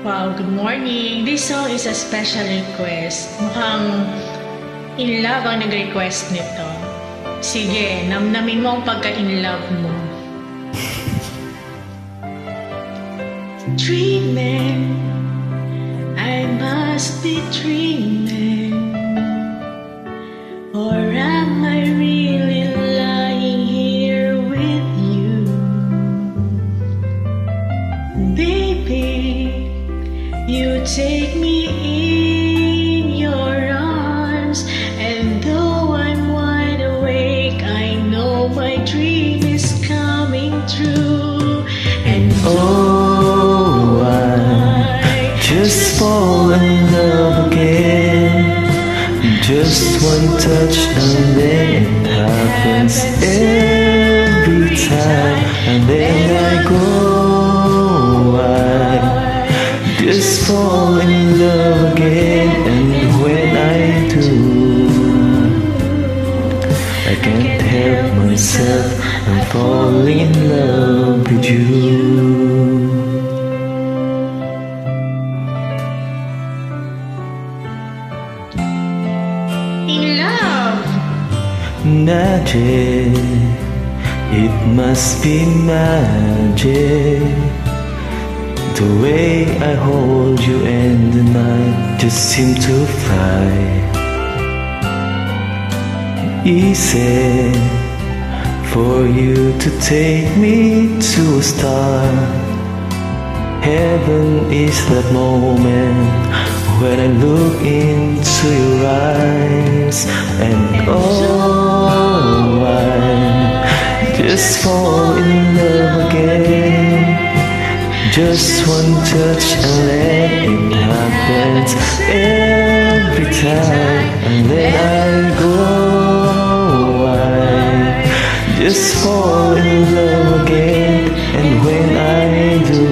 Wow, good morning. This song is a special request. Mukhang in love ang nag-request nito. Sige, namnamin mo ang pagka-in love mo. Dreaming, I must be dreaming. Or am I really lying here with you? Baby, you take me in your arms, and though I'm wide awake, I know my dream is coming true. And oh, I just fall in love again. Just one touch and then it happens every time. And then I go, I just fall in love again. And when I do, I can't help myself, I'm falling in love with you. in love. Magic, it must be magic. The way I hold you and the night just seem to fly. Easy for you to take me to a star. Heaven is that moment when I look into your eyes. And oh, I just fall in love again. Just one touch and then it happens every time. And then I go, I just fall in love again. And when I do,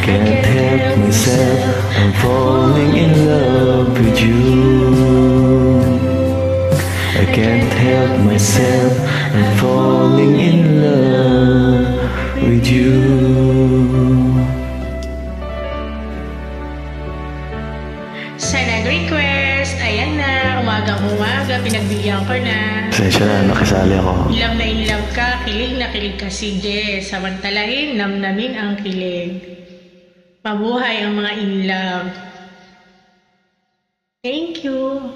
can't help myself, I'm falling in love with you. I can't help myself, I'm falling in love with you. Sa nag-request, ayan na, umagang-umaga, pinagbigyan ko na. Pasensya na, nakisali ako. In love ka, kilig na kilig ka. Sige, samantalahin, namnamin ang kilig. Mabuhay ang mga in love. Thank you.